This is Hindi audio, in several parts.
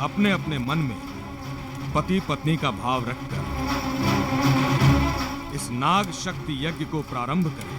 अपने अपने मन में पति पत्नी का भाव रखकर इस नाग शक्ति यज्ञ को प्रारंभ करें।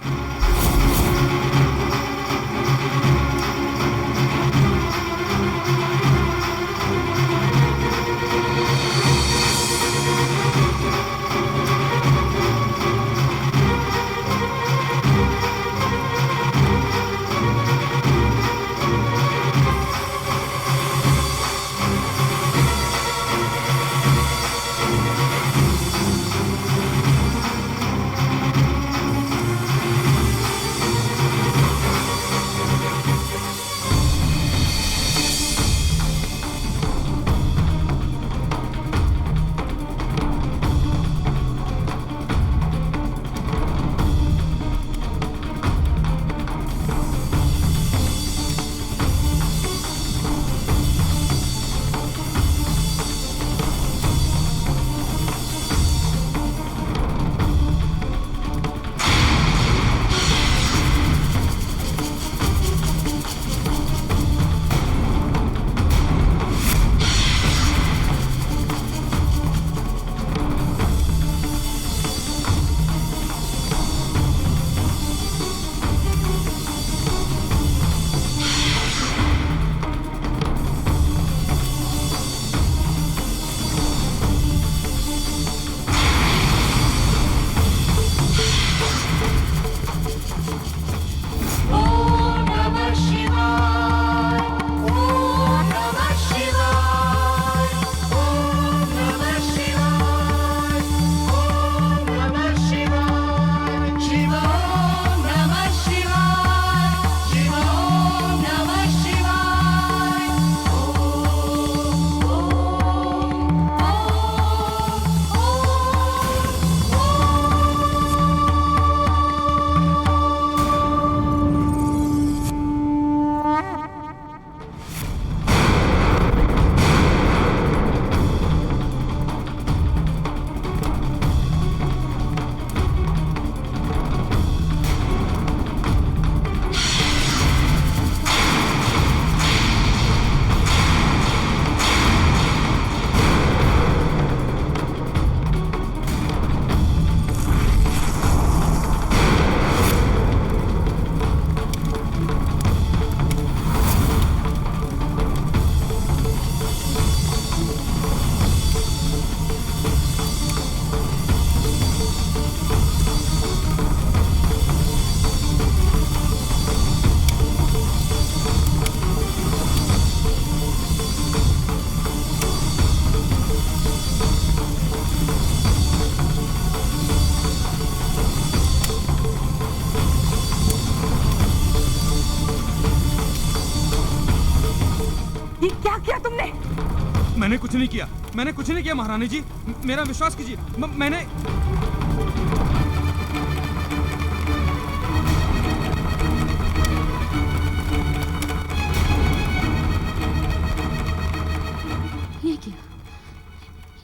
मैंने कुछ नहीं किया, मैंने कुछ नहीं किया महारानी जी, मेरा विश्वास कीजिए। मैंने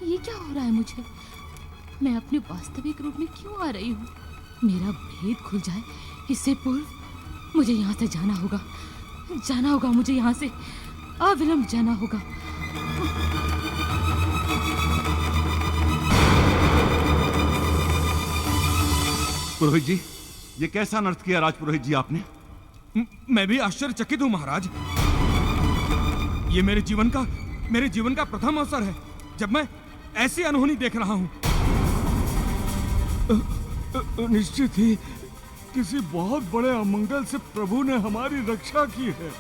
ये क्या हो रहा है मुझे? मैं अपने वास्तविक रूप में क्यों आ रही हूँ? मेरा भेद खुल जाए इससे पूर्व मुझे यहाँ से जाना होगा, मुझे यहाँ से अविलंब जाना होगा। पुरोहित जी, ये कैसा अनर्थ किया राजपुरोहित जी आपने? मैं भी आश्चर्यचकित हूं महाराज। ये मेरे जीवन का प्रथम अवसर है जब मैं ऐसी अनहोनी देख रहा हूं। निश्चित ही किसी बहुत बड़े अमंगल से प्रभु ने हमारी रक्षा की है।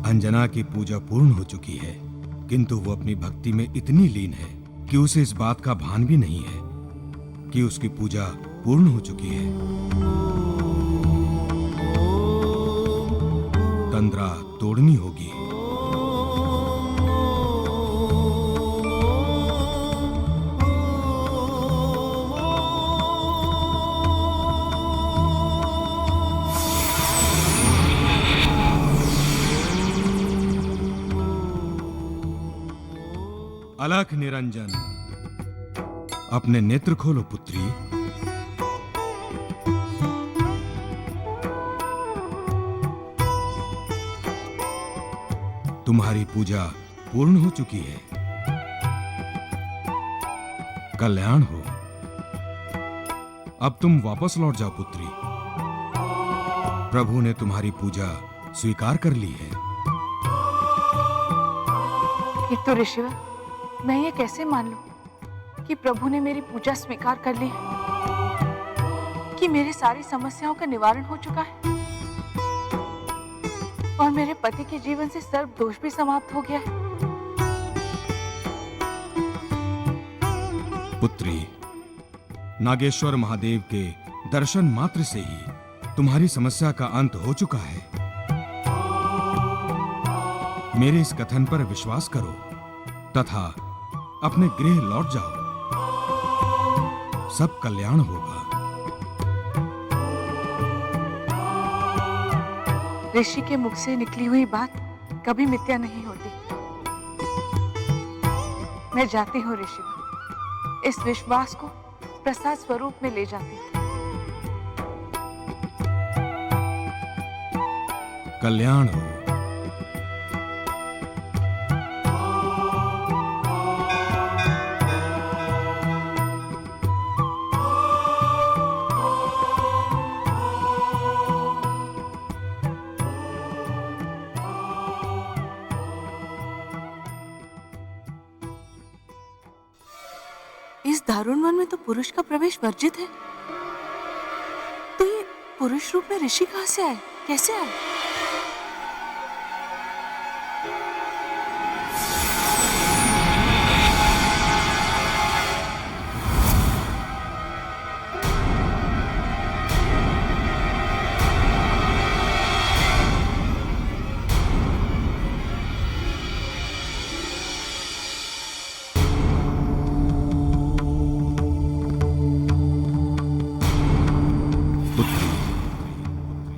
अंजना की पूजा पूर्ण हो चुकी है, किंतु वो अपनी भक्ति में इतनी लीन है कि उसे इस बात का भान भी नहीं है कि उसकी पूजा पूर्ण हो चुकी है। तंद्रा तोड़नी होगी। अलख निरंजन, अपने नेत्र खोलो पुत्री। तुम्हारी पूजा पूर्ण हो चुकी है। कल्याण हो। अब तुम वापस लौट जाओ पुत्री। प्रभु ने तुम्हारी पूजा स्वीकार कर ली है। एक तो ऋषिवर, मैं ये कैसे मान लूं कि प्रभु ने मेरी पूजा स्वीकार कर ली है, कि मेरी सारी समस्याओं का निवारण हो चुका है और मेरे पति के जीवन से सर्व दोष भी समाप्त हो गया है। पुत्री, नागेश्वर महादेव के दर्शन मात्र से ही तुम्हारी समस्या का अंत हो चुका है। मेरे इस कथन पर विश्वास करो तथा अपने गृह लौट जाओ। सब कल्याण होगा। ऋषि के मुख से निकली हुई बात कभी मिथ्या नहीं होती। मैं जाती हूँ ऋषिवर, इस विश्वास को प्रसाद स्वरूप में ले जाती हूँ। कल्याण हो। इस दारुण वन में तो पुरुष का प्रवेश वर्जित है, तो ये पुरुष रूप में ऋषि कहां से आए, कैसे आए?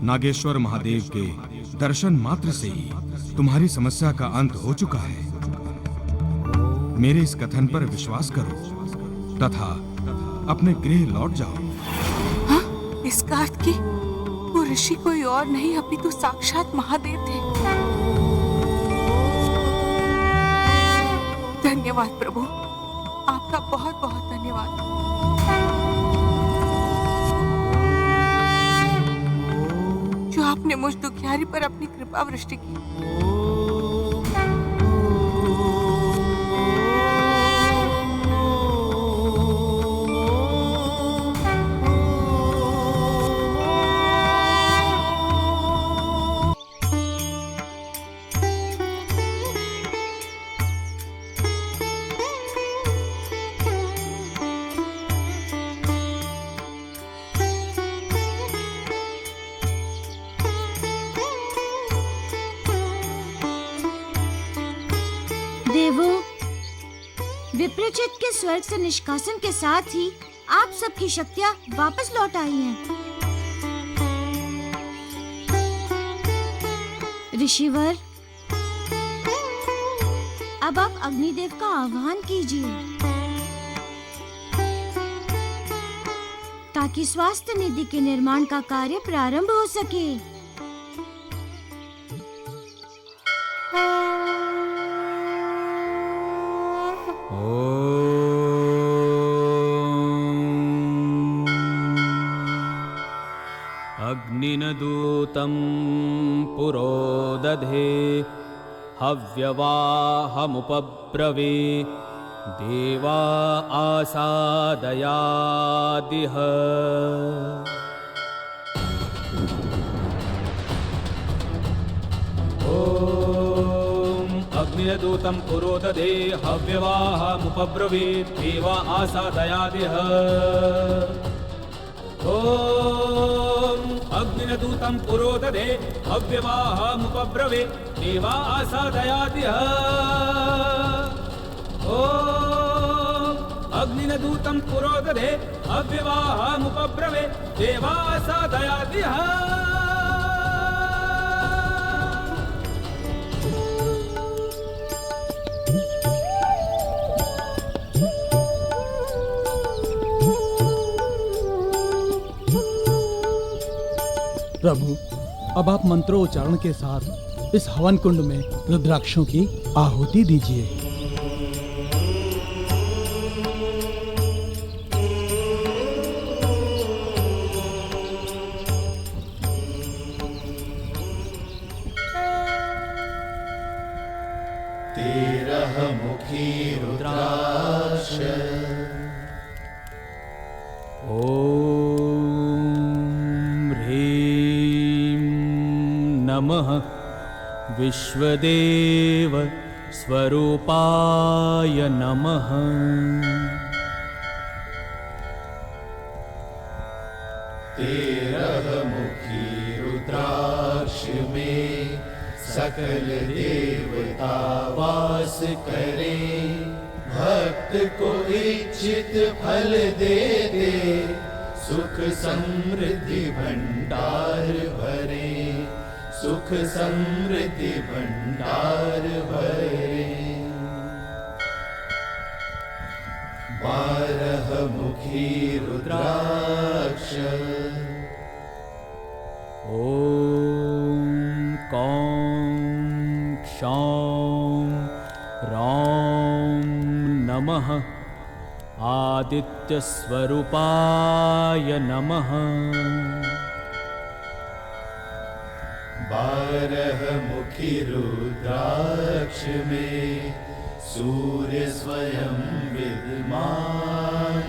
नागेश्वर महादेव के दर्शन मात्र से ही तुम्हारी समस्या का अंत हो चुका है। मेरे इस कथन पर विश्वास करो तथा अपने गृह लौट जाओ। हाँ? इसका अर्थ कि वो ऋषि कोई और नहीं अपितु साक्षात महादेव थे। धन्यवाद प्रभु, आपका बहुत बहुत धन्यवाद। जो आपने मुझ दुखियारी पर अपनी कृपा वृष्टि की। देवों, विप्रचित के स्वर्ग से निष्कासन के साथ ही आप सबकी शक्तियाँ वापस लौट आई हैं। ऋषिवर, अब आप अग्निदेव का आह्वान कीजिए ताकि स्वास्थ्य निधि के निर्माण का कार्य प्रारंभ हो सके। अग्निनदूतं पुरोदधे हव्यवाहमुपब्रवे देवा आसादयादिह। अग्निदूतं पुरोदधे हव्यवाहमुपब्रवे देवा आसादयादिह। ओम अग्निदूतं पुरोदधे हव्यवाहमुपब्रवे देवा आसादयादिह। ओम अग्निदूतं पुरोदधे हव्यवाहमुपब्रवे देवा आसादयादिह। प्रभु, अब आप मंत्रोच्चारण के साथ इस हवन कुंड में रुद्राक्षों की आहुति दीजिए। ॐ ह्रीं नमः विश्वदेव स्वरूपाय नमः। तेरहमुखी रुद्राक्ष में सकल देवता वास करे, भक्त को इच्छित फल देते, सुख समृद्धि भंडार भरे, सुख समृद्धि भंडार भरे। 12 मुखी रुद्राक्ष। ॐ कौं क्षौं रौं नमः आदित्यस्वरूपाय नमः। 12 मुखी रुद्राक्ष में सूर्य स्वयं विद्यमान,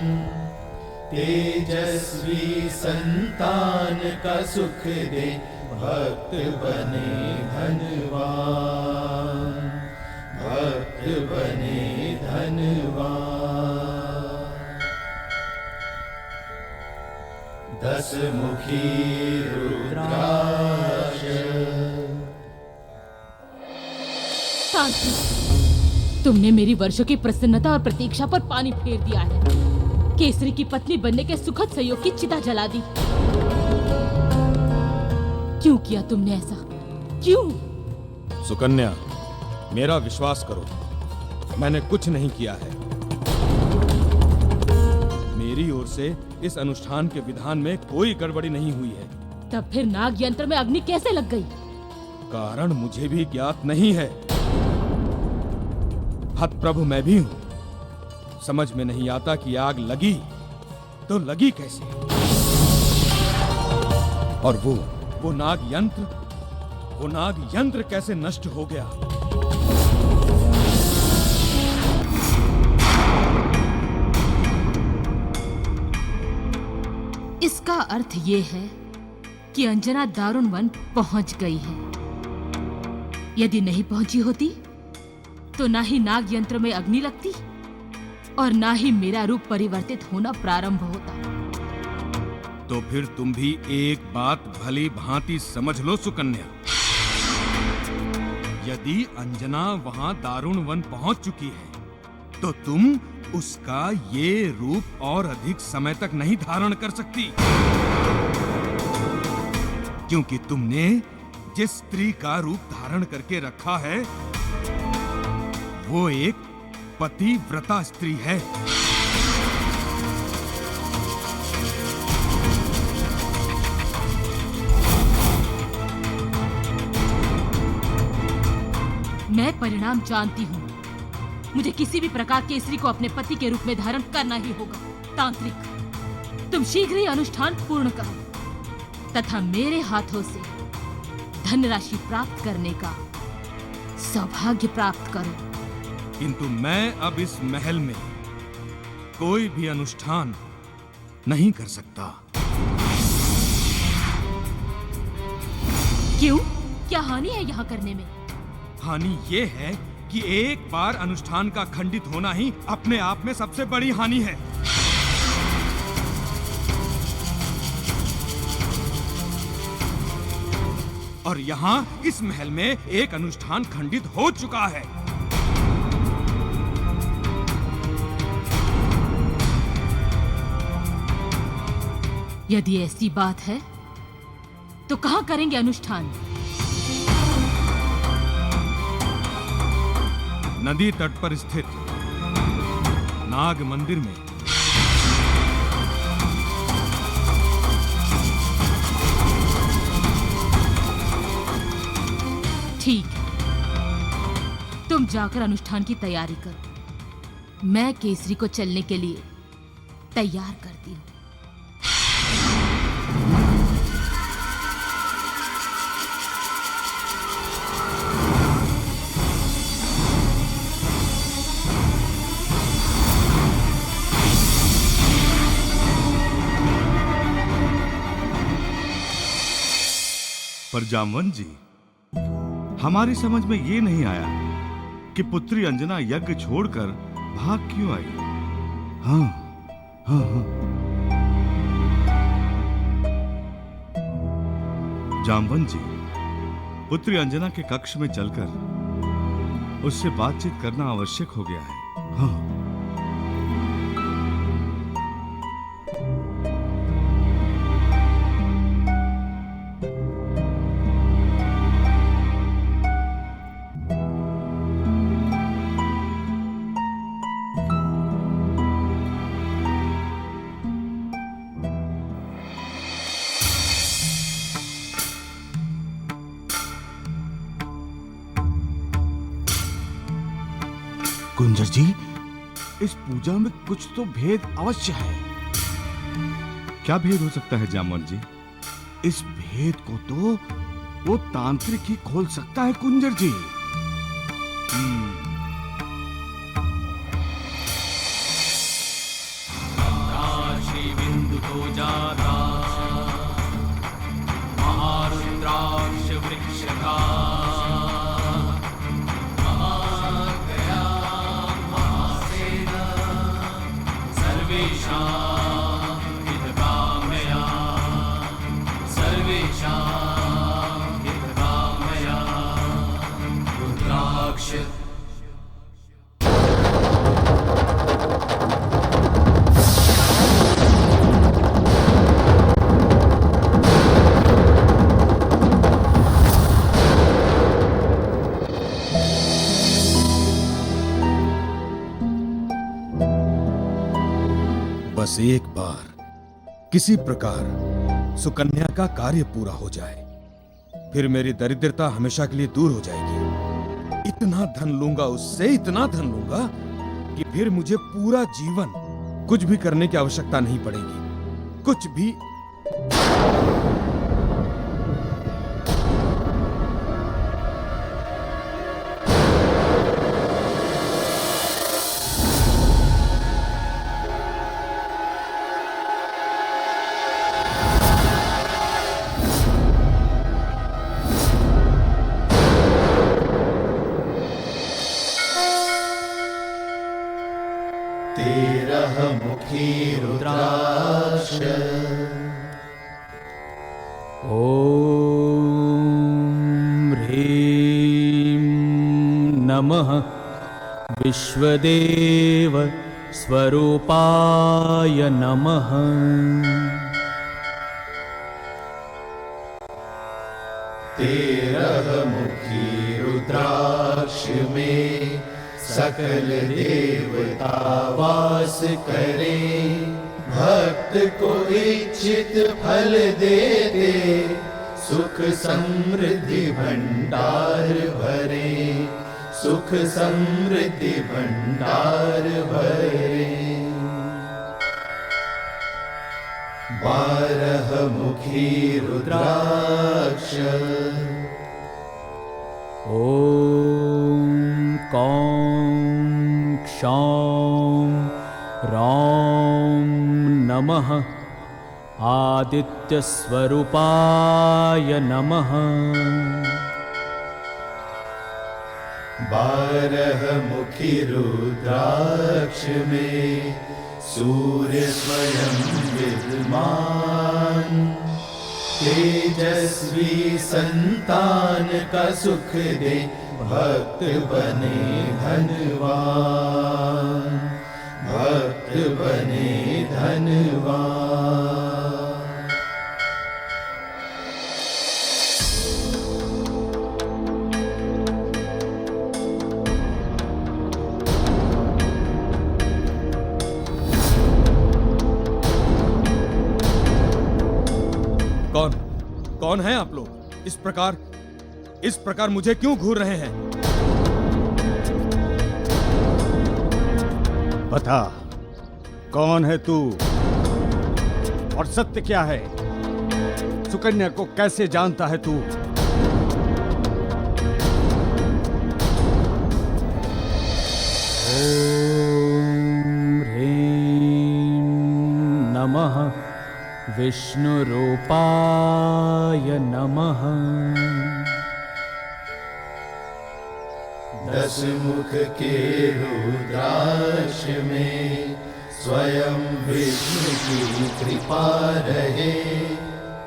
तेजस्वी संतान का सुख दे, भक्त बने धनवान, भक्त बने धनवान। 10 मुखी रुद्राक्ष। तांत्रिक, तुमने मेरी वर्षों की प्रसन्नता और प्रतीक्षा पर पानी फेर दिया है। केसरी की पत्नी बनने के सुखद संयोग की चिता जला दी। क्यों किया तुमने ऐसा? क्यों? सुकन्या, मेरा विश्वास करो, मैंने कुछ नहीं किया है। मेरी ओर से इस अनुष्ठान के विधान में कोई गड़बड़ी नहीं हुई है। तब फिर नाग यंत्र में अग्नि कैसे लग गई? कारण मुझे भी ज्ञात नहीं है। हतप्रभु मैं भी हूं। समझ में नहीं आता कि आग लगी तो लगी कैसे। और वो नाग यंत्र कैसे नष्ट हो गया। इसका अर्थ ये है कि अंजना दारुण वन पहुंच गई है। यदि नहीं पहुंची होती तो ना ही नाग यंत्र में अग्नि लगती और ना ही मेरा रूप परिवर्तित होना प्रारंभ होता। तो फिर तुम भी एक बात भली भांति समझ लो सुकन्या, यदि अंजना वहां दारुण वन पहुंच चुकी है तो तुम उसका ये रूप और अधिक समय तक नहीं धारण कर सकती, क्योंकि तुमने जिस स्त्री का रूप धारण करके रखा है वो एक पतिव्रता स्त्री है। मैं परिणाम जानती हूँ। मुझे किसी भी प्रकार के स्त्री को अपने पति के रूप में धारण करना ही होगा। तांत्रिक, तुम शीघ्र ही अनुष्ठान पूर्ण करो तथा मेरे हाथों से धनराशि प्राप्त करने का सौभाग्य प्राप्त करो। किंतु मैं अब इस महल में कोई भी अनुष्ठान नहीं कर सकता। क्यों? क्या हानि है यहाँ करने में? हानि ये है कि एक बार अनुष्ठान का खंडित होना ही अपने आप में सबसे बड़ी हानि है। और यहाँ इस महल में एक अनुष्ठान खंडित हो चुका है। यदि ऐसी बात है तो कहाँ करेंगे अनुष्ठान? नदी तट पर स्थित नाग मंदिर में। ठीक है, तुम जाकर अनुष्ठान की तैयारी करो। मैं केसरी को चलने के लिए तैयार करती हूँ। पर जामवंत जी, हमारी समझ में ये नहीं आया कि पुत्री अंजना यज्ञ छोड़कर भाग क्यों आई। हाँ हाँ हाँ। जामवंत जी, पुत्री अंजना के कक्ष में चलकर उससे बातचीत करना आवश्यक हो गया है। हाँ। कुंजर जी, इस पूजा में कुछ तो भेद अवश्य है। क्या भेद हो सकता है जामवंत जी? इस भेद को तो वो तांत्रिक ही खोल सकता है कुंजर जी। राशि बिंदु तो जाता महारुद्राक्ष वृक्ष का बस एक बार किसी प्रकार सुकन्या का कार्य पूरा हो जाए, फिर मेरी दरिद्रता हमेशा के लिए दूर हो जाएगी। इतना धन लूंगा उससे, इतना धन लूंगा कि फिर मुझे पूरा जीवन कुछ भी करने की आवश्यकता नहीं पड़ेगी। कुछ भी। मुखी रुद्राक्ष ॐ ह्रीं नमः विश्वदेव स्वरूपाय नमः। तेरह मुखी रुद्राक्ष में सकल देवता वास करे, भक्त को इच्छित फल देते, सुख समृद्धि भंडार भरे, सुख समृद्धि भंडार भरे। 12 मुखी रुद्राक्ष ॐ कौं क्षौं रौं नमः आदित्यस्वरूपाय नमः। 12 मुखी रुद्राक्ष में सूर्य स्वयं विद्यमान, तेजस्वी संतान का सुख दे, भक्त बने धनवान, भक्त बने धनवान। कौन कौन है आप लोग? इस प्रकार इस प्रकार मुझे क्यों घूर रहे हैं? बता, कौन है तू और सत्य क्या है? सुकन्या को कैसे जानता है तू? ॐ ह्रीं नमः विष्णुरूपाय नमः। 10 मुख के रुद्राक्ष में स्वयं विष्णु की कृपा रहे।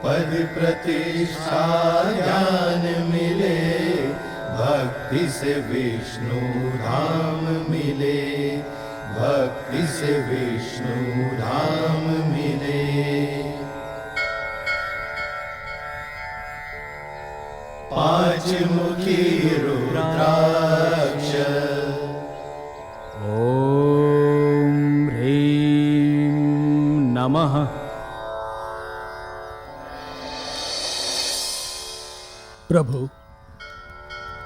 पद प्रतिष्ठा ज्ञान मिले, भक्ति से विष्णु धाम मिले, भक्ति से विष्णु धाम मिले। पांच मुखी रुद्राक्ष। ॐ ह्रीं नमः। प्रभु,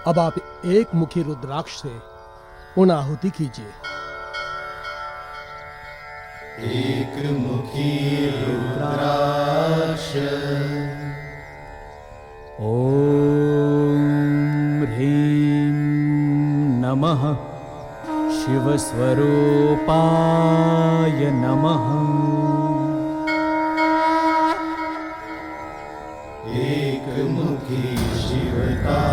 अब आप एक मुखी रुद्राक्ष से पुनः आहुति कीजिए। एक मुखी रुद्राक्ष। ॐ ह्रीं नमः शिवस्वरूपाय नमः। एक मुखी शिव का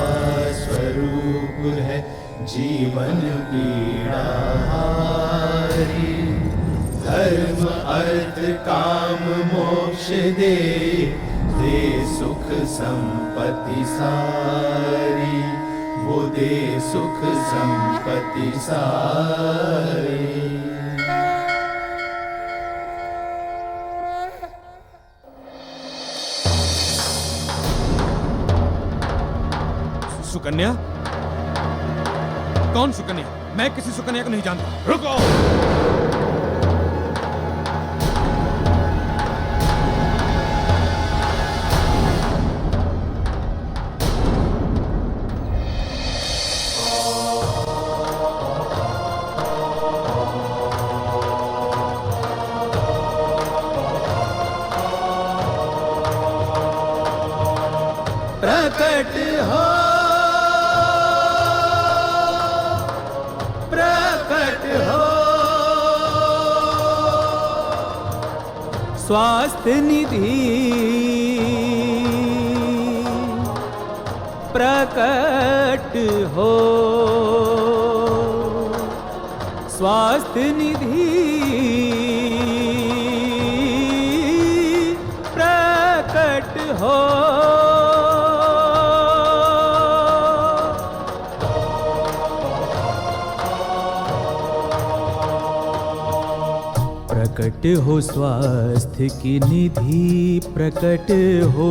स्वरूप है, जीवन पीड़ा हारी। धर्म अर्थ काम मोक्ष दे, दे सुख संपत्ति सारी, वो दे सुख संपत्ति सारी। सुकन्या? कौन सुकन्या? मैं किसी सुकन्या को नहीं जानता। रुको! प्रकट हो, प्रकट हो। स्वास्थ्य निधि प्रकट हो, स्वास्थ्य निधि प्रकट हो। प्रकट हो स्वास्थ्य की निधि प्रकट हो,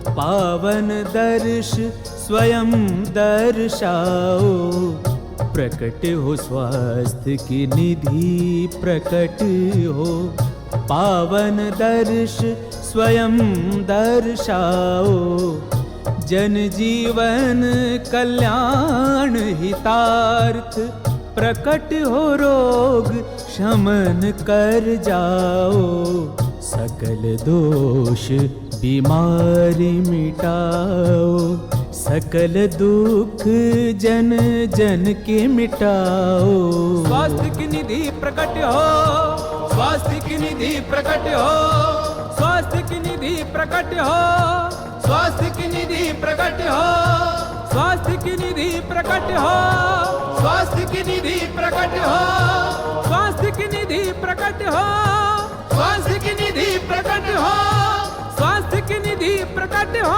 पावन दर्श स्वयं दर्शाओ। प्रकट हो स्वास्थ्य की निधि प्रकट हो, पावन दर्श स्वयं दर्शाओ। जन जीवन कल्याण हितार्थ प्रकट हो, रोग शमन कर जाओ। सकल दोष बीमारी मिटाओ, सकल दुख जन जन के मिटाओ। स्वास्थ्य की निधि प्रकट हो, स्वास्थ्य की निधि प्रकट हो, स्वास्थ्य की निधि प्रकट हो, स्वास्थ्य की निधि प्रकट हो, स्वास्थ्य की निधि प्रकट हो, स्वास्थ्य की निधि प्रकट हो, स्वास्थ्य की निधि प्रकट हो, स्वास्थ्य की निधि प्रकट हो, स्वास्थ्य की निधि प्रकट हो।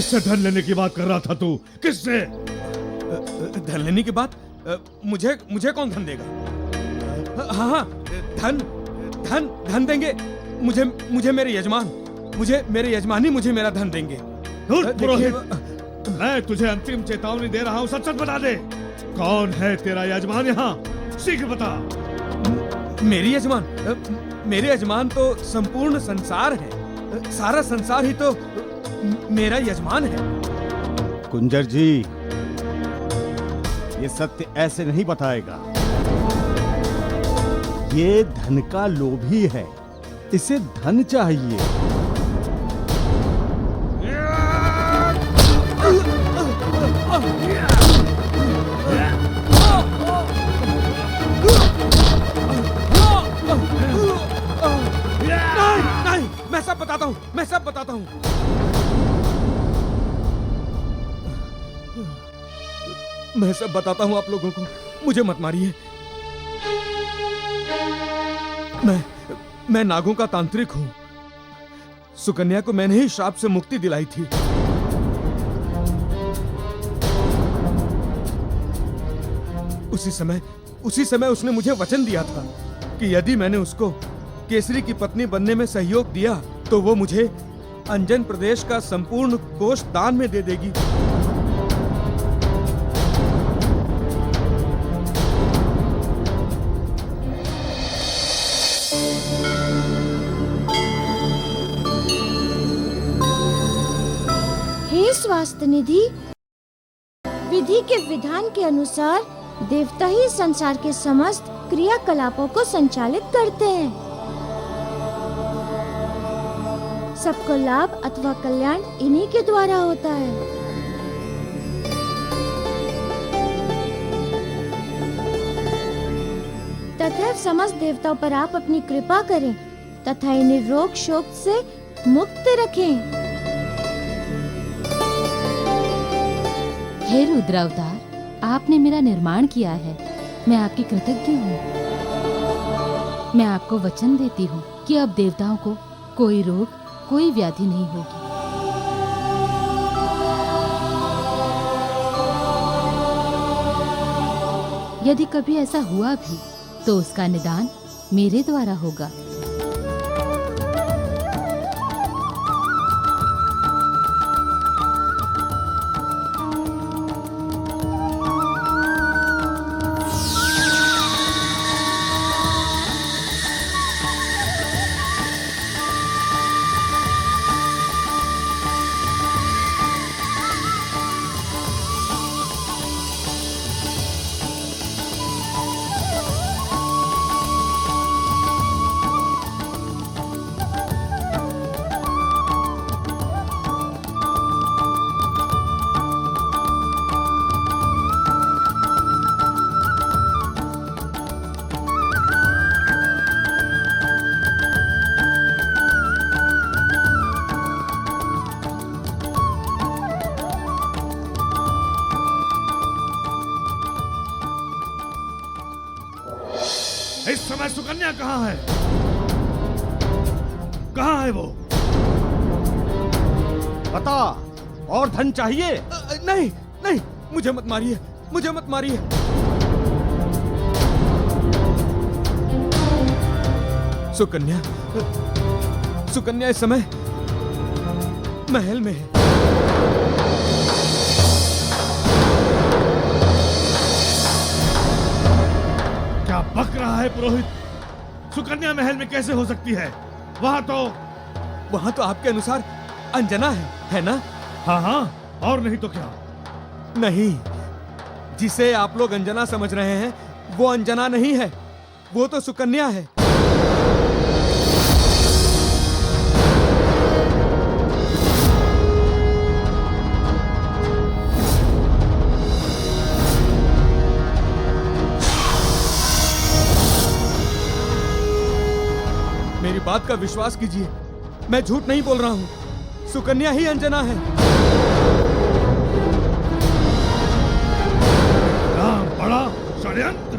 किससे धन लेने की बात कर रहा था तू? किससे? धन लेने की बात? मुझे मुझे कौन धन देगा? हाँ हाँ, धन धन धन देंगे मुझे, मुझे मेरे यजमान, मुझे मेरे यजमान ही मुझे मेरा धन देंगे। पुरोहित, मैं तुझे अंतिम चेतावनी दे रहा हूँ, सच सच बता दे, कौन है तेरा यजमान यहाँ? शीघ्र बता। मेरी यजमान? मेरे यजमान तो संपूर्ण संसार है, सारा संसार ही तो मेरा यजमान है। कुंजर जी, ये सत्य ऐसे नहीं बताएगा। ये धन का लोभी है, इसे धन चाहिए। नहीं, मैं सब बताता हूँ, मैं सब बताता हूँ। मैं सब बताता हूँ आप लोगों को, मुझे मत मारिए। मैं नागों का तांत्रिक हूँ। सुकन्या को मैंने ही श्राप से मुक्ति दिलाई थी। उसी समय उसने मुझे वचन दिया था कि यदि मैंने उसको केसरी की पत्नी बनने में सहयोग दिया तो वो मुझे अंजन प्रदेश का संपूर्ण कोष दान में दे देगी। हे स्वास्थ्य निधि, विधि के विधान के अनुसार देवता ही संसार के समस्त क्रियाकलापों को संचालित करते हैं। सबको लाभ अथवा कल्याण इन्हीं के द्वारा होता है। तथा समस्त देवताओं पर आप अपनी कृपा करें तथा इन्हें रोग शोक से मुक्त रखें। हे रुद्रावतार, आपने मेरा निर्माण किया है, मैं आपकी कृतज्ञ हूँ। मैं आपको वचन देती हूँ कि अब देवताओं को कोई रोग, कोई व्याधि नहीं होगी। यदि कभी ऐसा हुआ भी तो उसका निदान मेरे द्वारा होगा। इस समय सुकन्या कहाँ है? कहाँ है वो? बता, और धन चाहिए? नहीं नहीं, मुझे मत मारिए, मुझे मत मारिए। सुकन्या, सुकन्या इस समय महल में है। क्या बक रहा है पुरोहित? सुकन्या महल में कैसे हो सकती है? वहां तो आपके अनुसार अंजना है ना? हाँ हाँ, और नहीं तो क्या? नहीं, जिसे आप लोग अंजना समझ रहे हैं वो अंजना नहीं है, वो तो सुकन्या है। मेरी बात का विश्वास कीजिए, मैं झूठ नहीं बोल रहा हूं, सुकन्या ही अंजना है। बड़ा षड्यंत्र।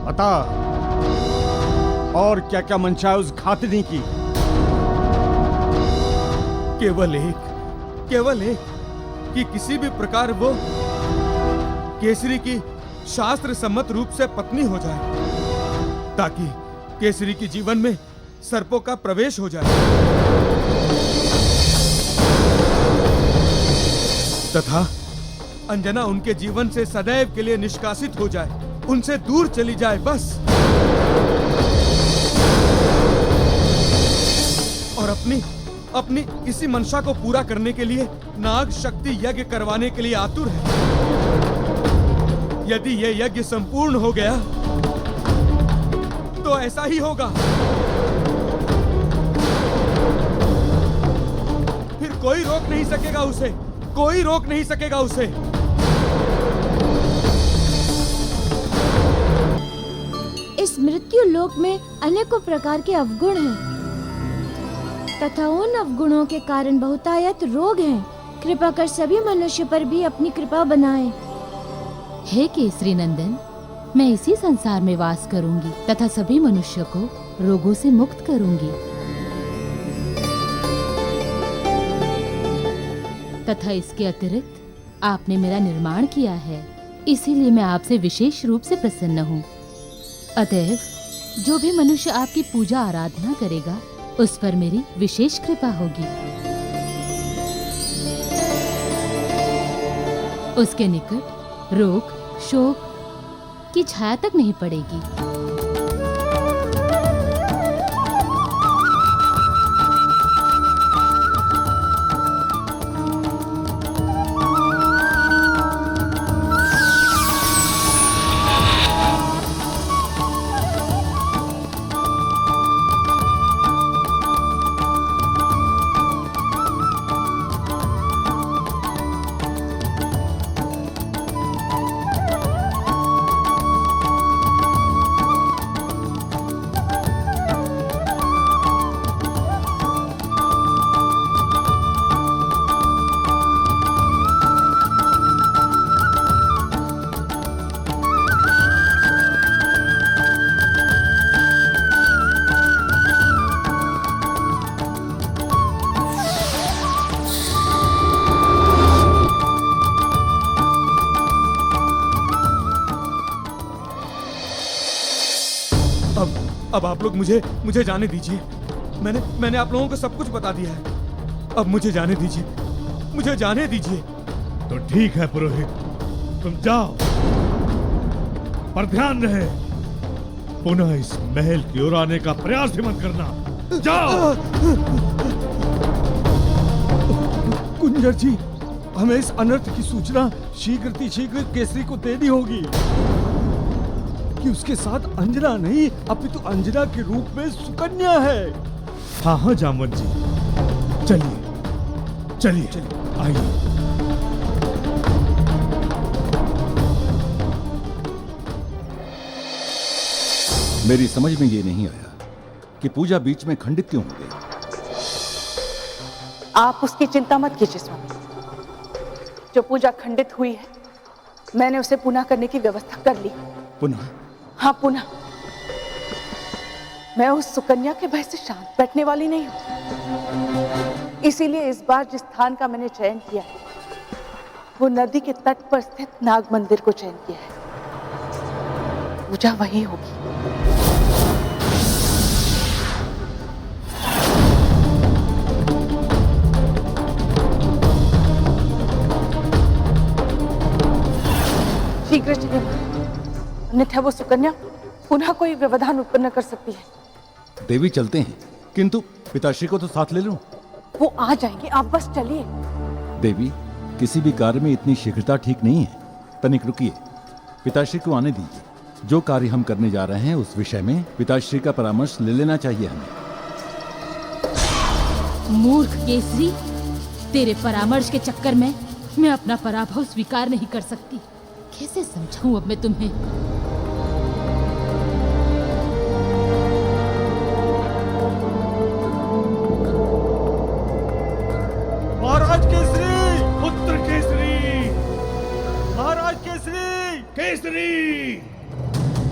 बता, और क्या क्या मंशा है उस घातनी की? केवल एक कि किसी भी प्रकार वो केसरी की शास्त्र सम्मत रूप से पत्नी हो जाए, ताकि केसरी के जीवन में सर्पों का प्रवेश हो जाए तथा अंजना उनके जीवन से सदैव के लिए निष्कासित हो जाए, उनसे दूर चली जाए, बस। और अपनी इसी मंशा को पूरा करने के लिए नाग शक्ति यज्ञ करवाने के लिए आतुर है। यदि यह यज्ञ संपूर्ण हो गया तो ऐसा ही होगा। फिर कोई रोक नहीं सकेगा उसे, कोई रोक नहीं सकेगा उसे। इस मृत्यु लोक में अनेकों प्रकार के अवगुण हैं तथा उन अवगुणों के कारण बहुतायत रोग हैं। कृपा कर सभी मनुष्य पर भी अपनी कृपा बनाएं। हे केसरी नंदन, मैं इसी संसार में वास करूंगी तथा सभी मनुष्य को रोगों से मुक्त करूंगी। तथा इसके अतिरिक्त आपने मेरा निर्माण किया है, इसीलिए मैं आपसे विशेष रूप से प्रसन्न हूँ। अतएव जो भी मनुष्य आपकी पूजा आराधना करेगा उस पर मेरी विशेष कृपा होगी। उसके निकट रोग शोक की छाया तक नहीं पड़ेगी। अब आप लोग मुझे जाने दीजिए। मैंने आप लोगों को सब कुछ बता दिया है। अब मुझे जाने दीजिए, मुझे जाने दीजिए। तो ठीक है पुरोहित, तुम जाओ, पर ध्यान रहे पुनः इस महल की ओर आने का प्रयास भी मत करना। जाओ। कुंजर जी, हमें इस अनर्थ की सूचना शीघ्र केसरी को देनी होगी कि उसके साथ अंजना नहीं अपितु अंजना के रूप में सुकन्या है। हाँ जामवंत जी, चलिए आइए। मेरी समझ में ये नहीं आया कि पूजा बीच में खंडित क्यों हो गई। आप उसकी चिंता मत कीजिए स्वामी। जो पूजा खंडित हुई है, मैंने उसे पुनः करने की व्यवस्था कर ली। पुनः? हाँ, पुनः। मैं उस सुकन्या के भय से शांत बैठने वाली नहीं हूं। इसीलिए इस बार जिस स्थान का मैंने चयन किया है, वो नदी के तट पर स्थित नाग मंदिर को चयन किया है। पूजा वहीं होगी। शीघ्र चलिए, अन्यथा वो सुकन्या पुनः कोई व्यवधान उत्पन्न कर सकती है। देवी चलते हैं, किंतु पिताश्री को तो साथ ले लो। वो आ जाएंगे, आप बस चलिए। देवी, किसी भी कार्य में इतनी शीघ्रता ठीक नहीं है। तनिक रुकिए, पिताश्री को आने दीजिए। जो कार्य हम करने जा रहे हैं उस विषय में पिताश्री का परामर्श ले लेना चाहिए हमें। मूर्ख केसरी, तेरे परामर्श के चक्कर में मैं अपना पराभव स्वीकार नहीं कर सकती। कैसे समझाऊं अब मैं तुम्हें? महाराज केसरी! पुत्र केसरी! महाराज केसरी! केसरी!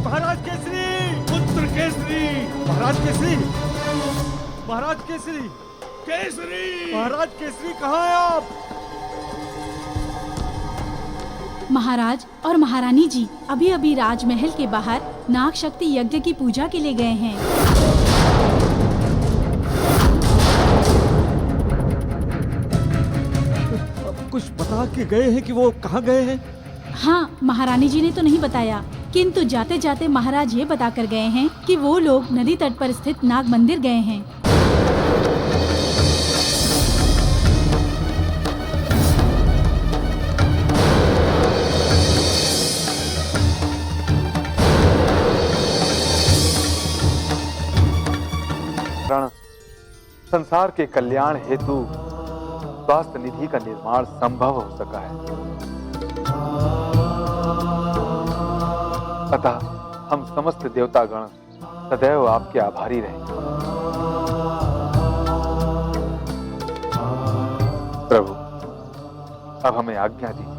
महाराज केसरी! पुत्र केसरी! महाराज केसरी! महाराज केसरी! केसरी! महाराज केसरी कहाँ है आप? महाराज और महारानी जी अभी अभी राजमहल के बाहर नाग शक्ति यज्ञ की पूजा के लिए गए हैं। कुछ बता के गए हैं कि वो कहाँ गए हैं? हाँ, महारानी जी ने तो नहीं बताया, किंतु जाते जाते महाराज ये बता कर गए हैं कि वो लोग नदी तट पर स्थित नाग मंदिर गए हैं। संसार के कल्याण हेतु स्वास्थ्य निधि का निर्माण संभव हो सका है। अतः हम समस्त देवतागण सदैव आपके आभारी रहेंगे। प्रभु, अब हमें आज्ञा दीजिए।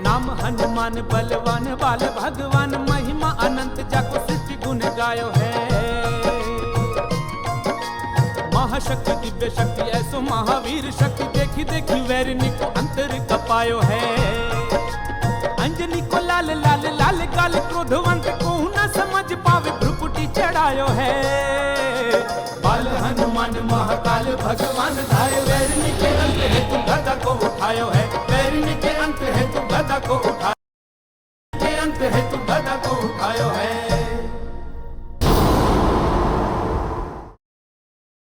नाम हनुमान बलवान बाल भगवान, महिमा अनंत जाको सृष्टि गुण गायो है। महाशक्ति दिव्य शक्ति ऐसो महावीर शक्ति, देखी देखी वैरिणी को अंतर कपायो है। अंजनी को लाल लाल लाल गाल, क्रोधवंत को न समझ पावे भ्रुकुटी चढ़ायो है। बाल हनुमान महाकाल भगवान धाय, वैरिणी के अंत है तू गदा को उठायो है। वैरिणी के अंत है तू गदा को उठायो है।